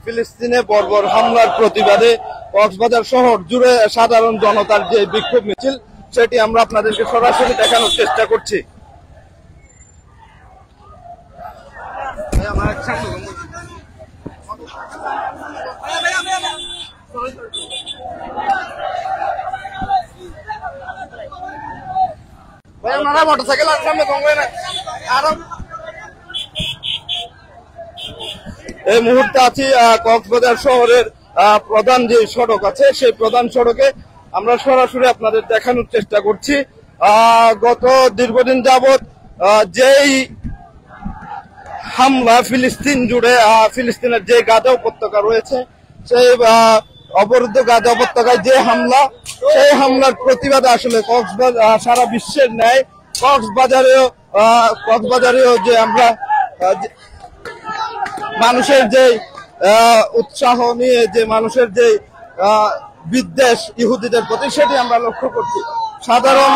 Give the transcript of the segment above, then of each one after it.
ফিলিস্তিনে বর্বর হামলার প্রতিবাদে কক্সবাজার শহর জুড়ে সাধারণ জনতার যে বিক্ষোভ মিছিল সেটি আমরা আপনাদেরকে সরাসরি দেখানোর চেষ্টা করছি। মোটরসাইকেল সামনে এই মুহূর্তে আছি কক্সবাজার শহরের প্রধান যে সড়ক আছে সেই প্রধান সড়কে আমরা সরাসরি আপনাদের দেখানোর চেষ্টা করছি। গত দীর্ঘদিন যাবৎ যেই হামলা ফিলিস্তিন জুড়ে ফিলিস্তিনের যে গাজা উপত্যকা রয়েছে সেই অবরুদ্ধ গাজা উপত্যকায় যে হামলা সেই হামলার প্রতিবাদে আসলে কক্সবাজার সারা বিশ্বের ন্যায় কক্সবাজারেও যে আমরা মানুষের যে উৎসাহ নিয়ে যে মানুষের যে বিদ্বেষ ইহুদিদের প্রতি সেটি আমরা লক্ষ্য করছি। সাধারণ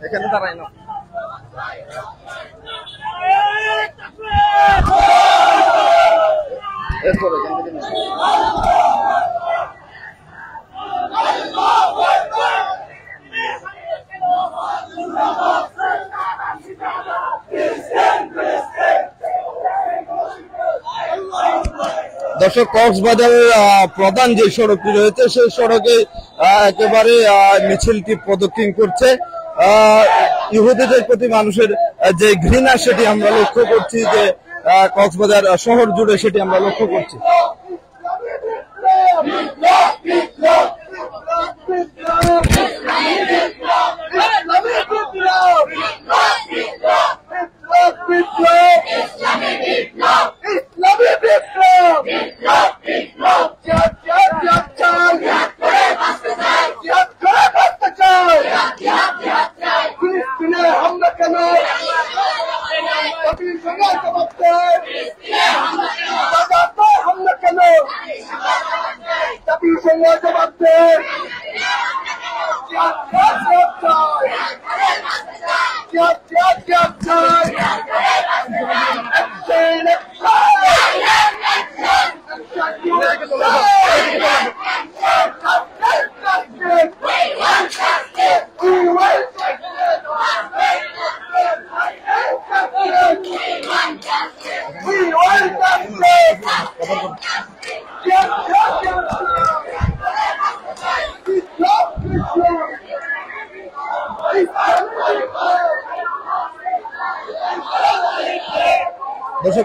এখানে দাঁড়াই না এরপরে দর্শক, কক্সবাজারের প্রধান যে সড়কটি রয়েছে সেই সড়কে একেবারে মিছিলটি প্রদক্ষিণ করছে। ইহুদিদের প্রতি মানুষের যে ঘৃণা সেটি আমরা লক্ষ্য করছি, যে কক্সবাজার শহর জুড়ে সেটি আমরা লক্ষ্য করছি।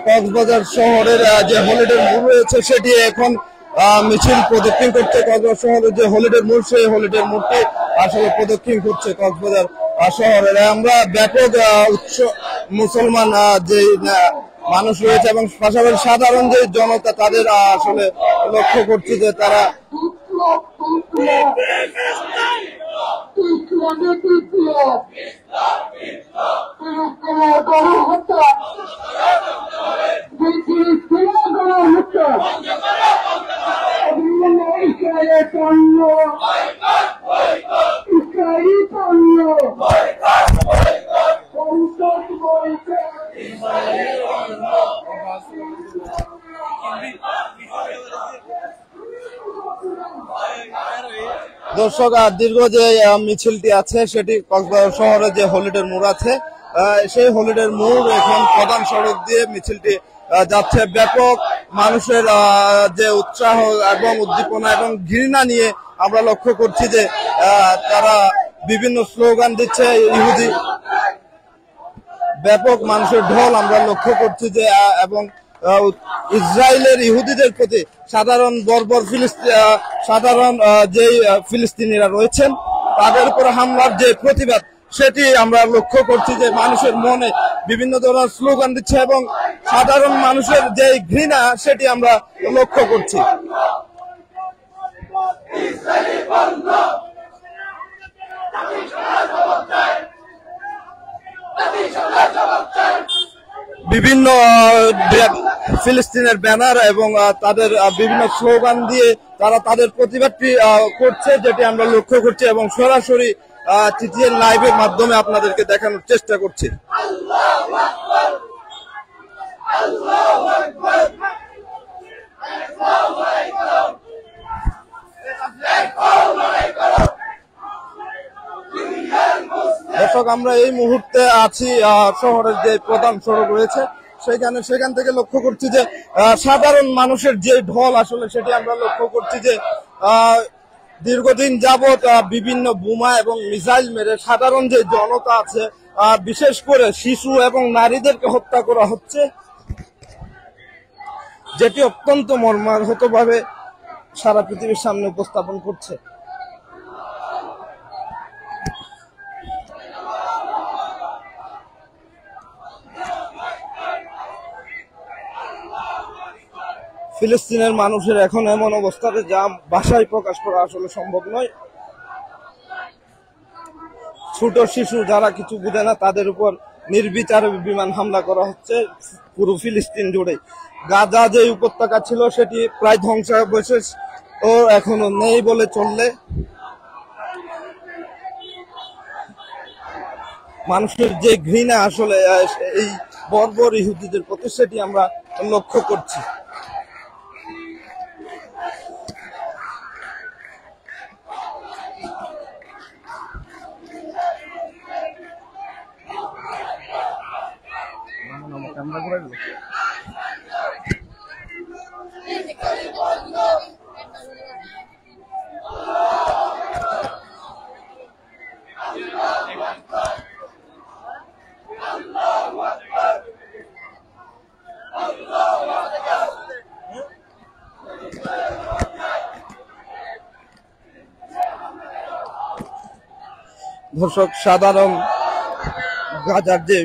কক্সবাজার শহরের যে হলিডে মোড় রয়েছে সেটি এখন মিছিল প্রদক্ষিণ করছে। কক্সবাজার শহরের যে হলিডে মোড় সেই হলিডে মোড়টি আসলে প্রদক্ষিণ করছে কক্সবাজার শহরের। আমরা ব্যাপক মুসলমান যে মানুষ রয়েছে এবং পাশাপাশি সাধারণ যে জনতা তাদের আসলে লক্ষ্য করছি যে তারা দর্শক, দীর্ঘ যে মিছিলটি আছে সেটি কক্সবাজার শহরে যে হলিডে মোড় আছে সেই হলিডে মোড় এখন প্রধান সড়ক দিয়ে মিছিলটি যাচ্ছে। ব্যাপক মানুষের যে উৎসাহ এবং উদ্দীপনা এবং ঘৃণা নিয়ে আমরা লক্ষ্য করছি যে তারা বিভিন্ন স্লোগান দিচ্ছে। ইহুদি ব্যাপক মানুষের ঢল আমরা লক্ষ্য করছি যে এবং ইসরায়েলের ইহুদিদের প্রতি সাধারণ বর্বর সাধারণ যে ফিলিস্তিনিরা রয়েছেন তাদের উপর হামলার যে প্রতিবাদ সেটি আমরা লক্ষ্য করছি যে মানুষের মনে বিভিন্ন ধরনের স্লোগান দিচ্ছে এবং সাধারণ মানুষের যে ঘৃণা সেটি আমরা লক্ষ্য করছি। বিভিন্ন ফিলিস্তিনের ব্যানার এবং তাদের বিভিন্ন স্লোগান দিয়ে তারা তাদের প্রতিবাদটি করছে, যেটি আমরা লক্ষ্য করছি এবং সরাসরি টিটিএন লাইভের মাধ্যমে আপনাদেরকে দেখানোর চেষ্টা করছি। দর্শক, আমরা এই মুহূর্তে আছি শহরের যে প্রধান সড়ক রয়েছে সেখান থেকে লক্ষ্য করছি যে সাধারণ মানুষের যে ঢল আসলে সেটি আমরা লক্ষ্য করছি যে দীর্ঘদিন যাবৎ বিভিন্ন বোমা এবং মিসাইল মেরে সাধারণ যে জনতা আছে বিশেষ করে শিশু এবং নারীদেরকে হত্যা করা হচ্ছে, যেটি অত্যন্ত মর্মাহতভাবে সারা পৃথিবীর সামনে উপস্থাপন করছে। ফিলিস্তিনের মানুষের এখন এমন অবস্থাতে যা ভাষায় প্রকাশ করা আসলে সম্ভব নয়। ছোট শিশু যারা কিছু বুঝে না তাদের উপর নির্বিচারে বিমান হামলা করা হচ্ছে পুরো ফিলিস্তিন জুড়ে। গাজা যে উপত্যকা ছিল সেটি প্রায় ধ্বংসাবশেষ ও এখনো নেই বলে চললে। মানুষের যে ঘৃণা আসলে এই বর্বর ইহুদিদের প্রতি সেটি আমরা লক্ষ্য করছি। দর্শক, সাধারণ গাজার যে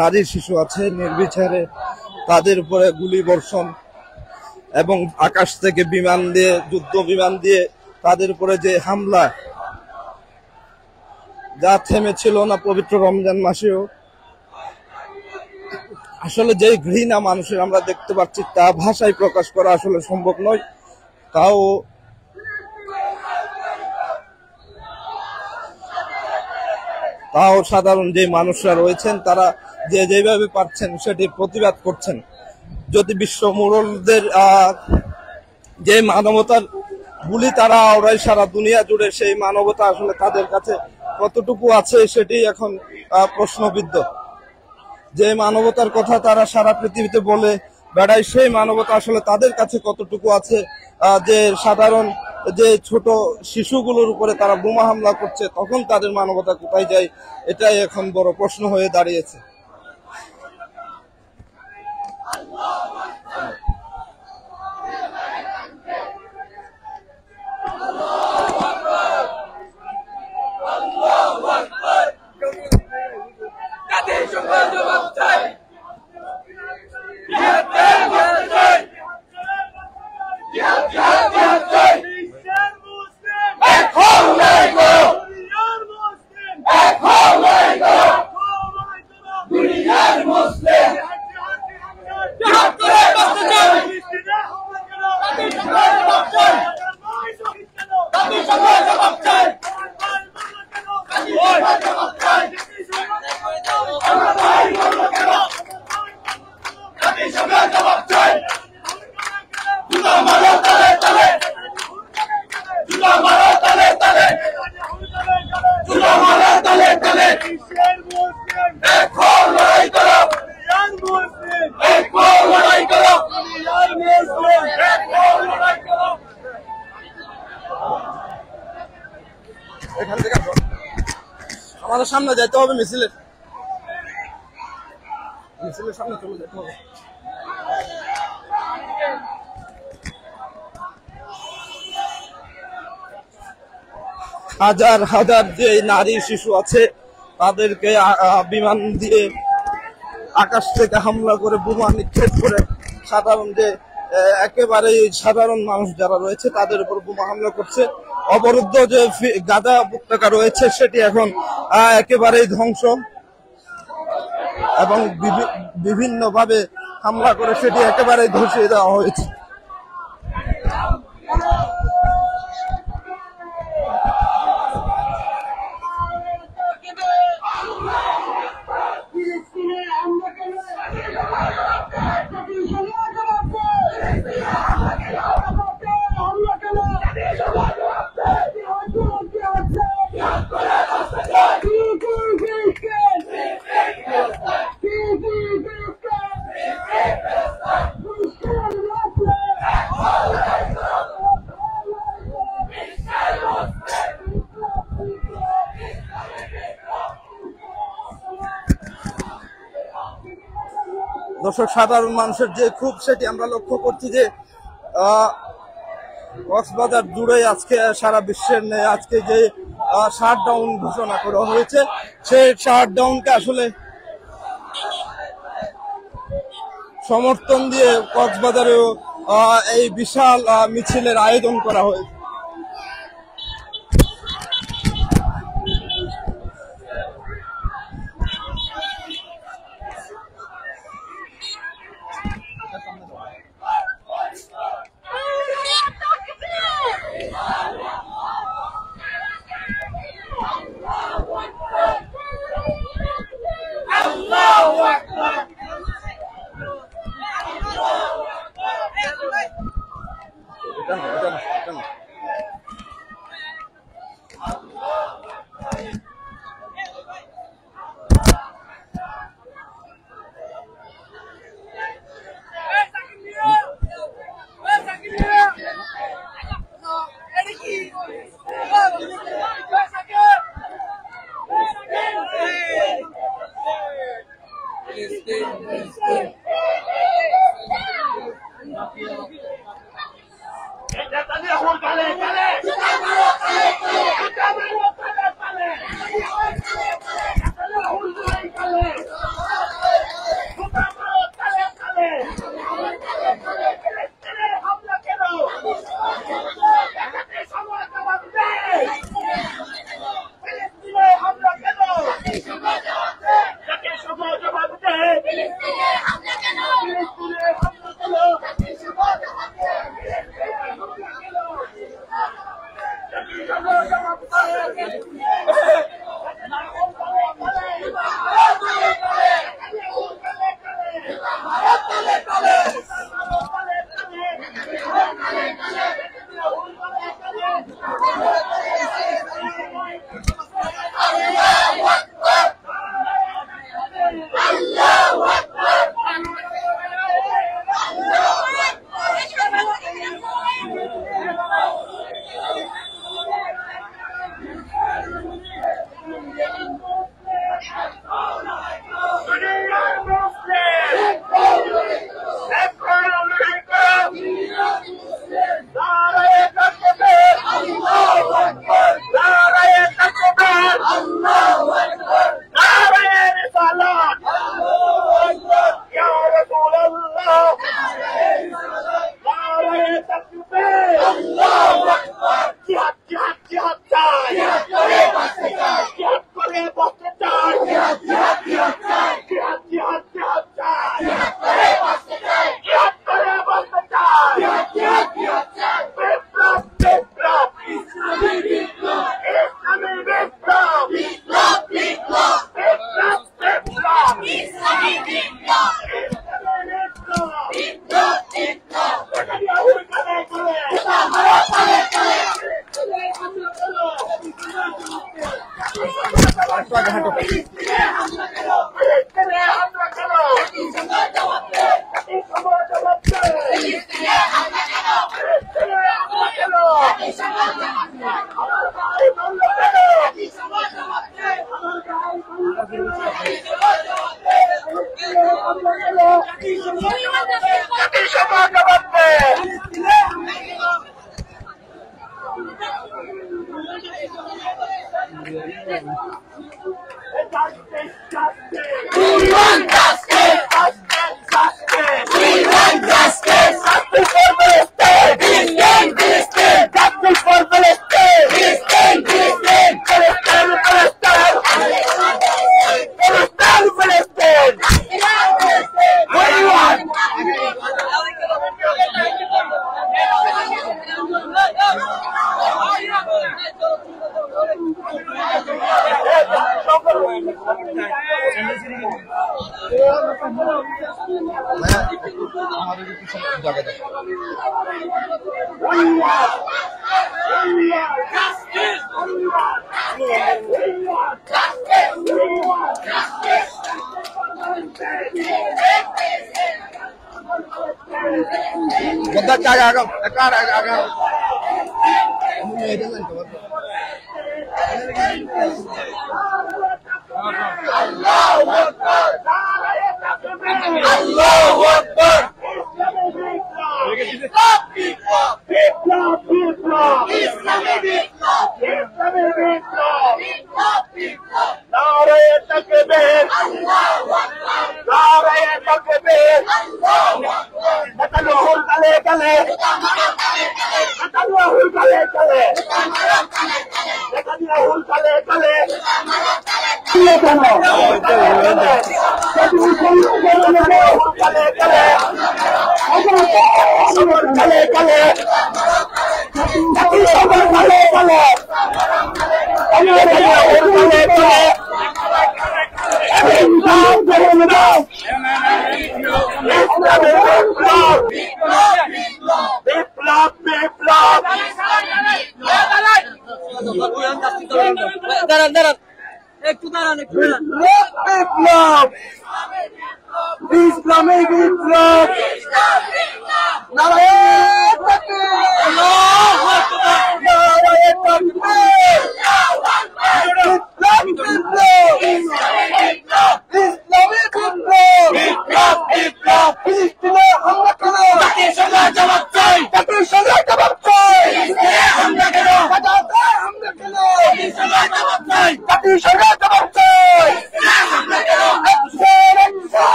নারী শিশু আছে নির্বিচারে তাদের উপরে গুলি বর্ষণ এবং আকাশ থেকে বিমান দিয়ে যুদ্ধ বিমান দিয়ে তাদের উপরে যে হামলা যা থেমেছিল না পবিত্র রমজান মাসেও। আসলে যে ঘৃণা মানুষের আমরা দেখতে পাচ্ছি তা ভাষায় প্রকাশ করা আসলে সম্ভব নয়। তাও সাধারণ যে মানুষরা রয়েছেন তারা যেভাবে পারছেন সেটি প্রতিবাদ করছেন। যদি বিশ্ব মুরলদের যে মানবতার বুলি তারা ওরাই সারা দুনিয়া জুড়ে, সেই মানবতা আসলে তাদের কাছে কতটুকু আছে সেটি এখন প্রশ্নবিদ্ধ। যে মানবতার কথা তারা সারা পৃথিবীতে বলে বেড়ায় সেই মানবতা আসলে তাদের কাছে কতটুকু আছে। যে সাধারণ যে ছোট শিশুগুলোর উপরে তারা বোমা হামলা করছে তখন তাদের মানবতা কোথায় যায়, এটাই এখন বড় প্রশ্ন হয়ে দাঁড়িয়েছে। আমাদের সামনে যেতে হবে, মিছিলের সামনে চলে যেতে হবে। হাজার হাজার যে নারী শিশু আছে তাদেরকে বিমান দিয়ে আকাশ থেকে হামলা করে বোমা নিক্ষেপ করে সাধারণ যে একেবারে সাধারণ মানুষ যারা রয়েছে তাদের উপর বোমা হামলা করছে। অবরুদ্ধ যে গাজা উপত্যকা রয়েছে সেটি এখন একেবারেই ধ্বংস এবং বিভিন্ন ভাবে হামলা করে সেটি একেবারেই ধসিয়ে দেওয়া হয়েছে। দর্শক, সাধারণ মানুষের যে ক্ষোভ সেটি আমরা লক্ষ্য করছি যে কক্সবাজার জুড়ে আজকে সারা বিশ্বের নেই আজকে যে শাটডাউন ঘোষণা করা হয়েছে সেই শাটডাউনকে আসলে সমর্থন দিয়ে কক্সবাজারেও এই বিশাল মিছিলের আয়োজন করা হয়েছে।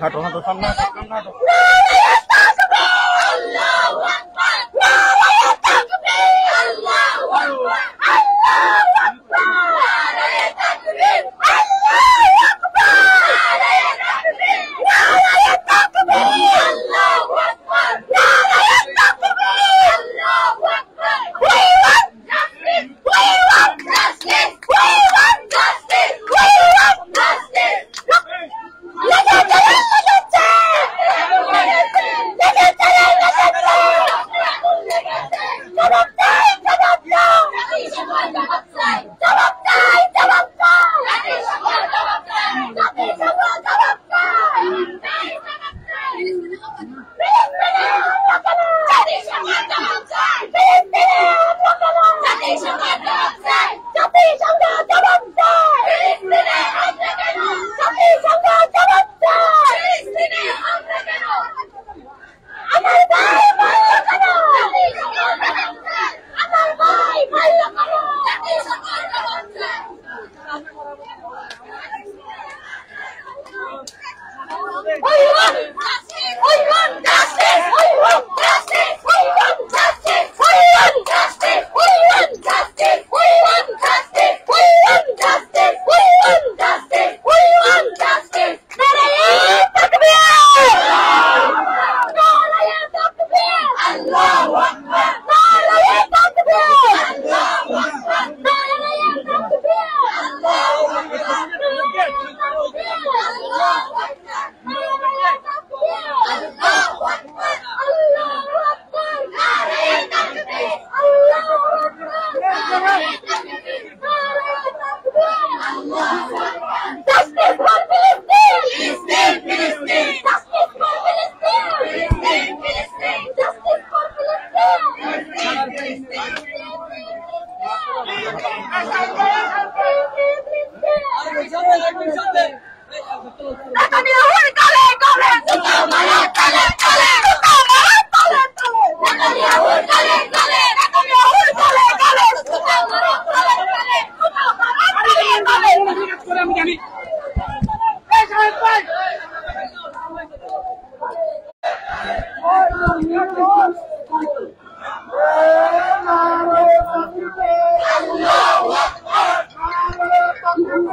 হাঁটো হাঁটো সামনে হাঁটো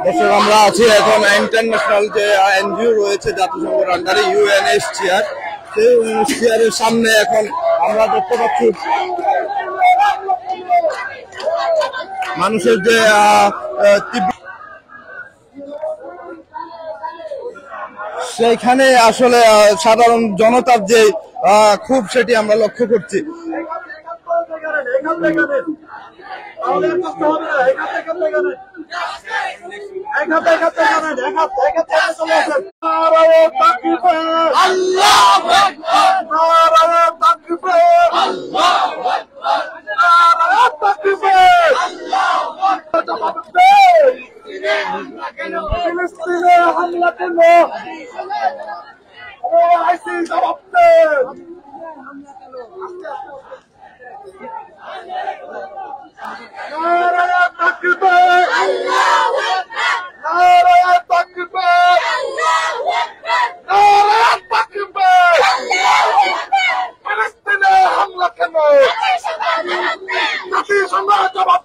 দর্শক আমরা আছি এখন ইন্টারন্যাশনাল যে এনজিও রয়েছে জাতিসংঘের আন্ডারে ইউএনএইচসিআর, সেই ইউএনএইচসিআর এর সামনে এখন আমরা দেখতে পাচ্ছি মানুষের যে সেইখানে আসলে সাধারণ জনতার যে ক্ষোভ সেটি আমরা লক্ষ্য করছি। হামলা করলো জবাব হামলা কেন জাতিসংঘ জবাব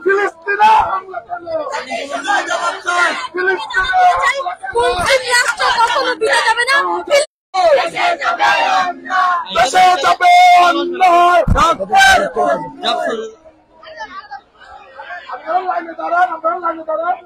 ফিলিস্তিনে হামলা কেন রাষ্ট্র কখনো দিতে যাবে না। দেশে যাবে অন্যায়। আপনারা লাইনে দাঁড়ান, আপনারা লাইনে দাঁড়ান।